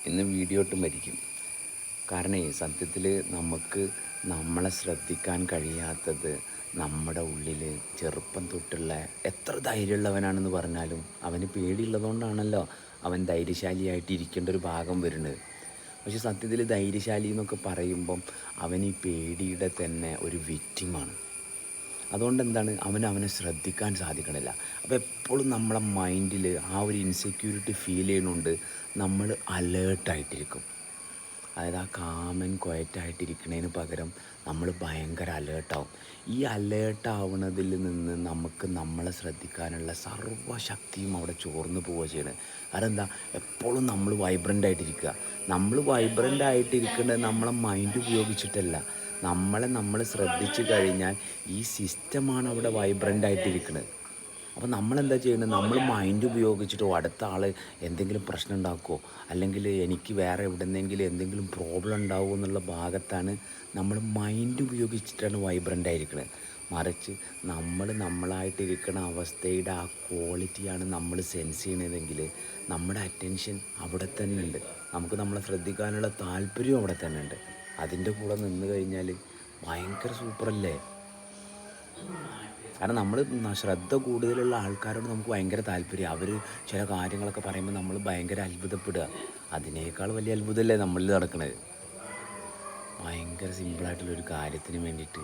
ഇന്ന് വീഡിയോ ഇട്ട് മരിക്കും. കാരണം സത്യത്തിൽ നമുക്ക് നമ്മളെ ശ്രദ്ധിക്കാൻ കഴിയാത്തത് നമ്മുടെ ഉള്ളിൽ ചെറുപ്പം തൊട്ടുള്ള എത്ര ധൈര്യമുള്ളവനാണെന്ന് പറഞ്ഞാലും അവന് പേടിയുള്ളതുകൊണ്ടാണല്ലോ അവൻ ധൈര്യശാലിയായിട്ട് ഇരിക്കേണ്ട ഒരു ഭാഗം വരുന്നത്. പക്ഷെ സത്യത്തിൽ ധൈര്യശാലി എന്നൊക്കെ പറയുമ്പം അവൻ ഈ പേടിയുടെ തന്നെ ഒരു വിക്റ്റിമാണ്. അതുകൊണ്ട് എന്താണ് അവനെ ശ്രദ്ധിക്കാൻ സാധിക്കണില്ല. അപ്പോൾ എപ്പോഴും നമ്മളെ മൈൻഡിൽ ആ ഒരു ഇൻസെക്യൂരിറ്റി ഫീൽ ചെയ്യുന്നുണ്ട്. നമ്മൾ അലേർട്ടായിട്ടിരിക്കും. അതായത് ആ കാമൻ ക്വയറ്റായിട്ടിരിക്കുന്നതിന് പകരം നമ്മൾ ഭയങ്കര അലേർട്ടാവും. ഈ അലേർട്ടാവുന്നതിൽ നിന്ന് നമുക്ക് നമ്മളെ ശ്രദ്ധിക്കാനുള്ള സർവ്വശക്തിയും അവിടെ ചോർന്ന് പോവുക ചെയ്യണത്. കാരണം എന്താ, എപ്പോഴും നമ്മൾ വൈബ്രൻ്റായിട്ടിരിക്കുക. നമ്മൾ വൈബ്രൻ്റായിട്ടിരിക്കേണ്ടത് നമ്മളെ മൈൻഡ് ഉപയോഗിച്ചിട്ടല്ല. നമ്മൾ ശ്രദ്ധിച്ചു കഴിഞ്ഞാൽ ഈ സിസ്റ്റമാണ് അവിടെ വൈബ്രൻ്റായിട്ടിരിക്കുന്നത്. അപ്പോൾ നമ്മളെന്താ ചെയ്യുന്നത്, നമ്മൾ മൈൻഡ് ഉപയോഗിച്ചിട്ടോ അടുത്ത ആൾ എന്തെങ്കിലും പ്രശ്നം ഉണ്ടാക്കുമോ അല്ലെങ്കിൽ എനിക്ക് വേറെ എവിടെന്നെങ്കിലും എന്തെങ്കിലും പ്രോബ്ലം ഉണ്ടാവുമോ എന്നുള്ള ഭാഗത്താണ് നമ്മൾ മൈൻഡ് ഉപയോഗിച്ചിട്ടാണ് വൈബ്രൻ്റ് ആയിരിക്കുന്നത്. മറിച്ച് നമ്മളായിട്ടിരിക്കുന്ന അവസ്ഥയുടെ ആ ക്വാളിറ്റിയാണ് നമ്മൾ സെൻസ് ചെയ്യണതെങ്കിൽ നമ്മുടെ അറ്റൻഷൻ അവിടെ തന്നെ ഉണ്ട്. നമുക്ക് നമ്മളെ ശ്രദ്ധിക്കാനുള്ള താല്പര്യവും അവിടെ തന്നെ ഉണ്ട്. അതിൻ്റെ കൂടെ നിന്ന് കഴിഞ്ഞാൽ ഭയങ്കര സൂപ്പറല്ലേ. കാരണം നമ്മൾ ശ്രദ്ധ കൂടുതലുള്ള ആൾക്കാരോട് നമുക്ക് ഭയങ്കര താല്പര്യം. അവർ ചില കാര്യങ്ങളൊക്കെ പറയുമ്പോൾ നമ്മൾ ഭയങ്കര അത്ഭുതപ്പെടുക. അതിനേക്കാൾ വലിയ അത്ഭുതമല്ലേ നമ്മളിൽ നടക്കുന്നത്. ഭയങ്കര സിമ്പിളായിട്ടുള്ളൊരു കാര്യത്തിന് വേണ്ടിയിട്ട്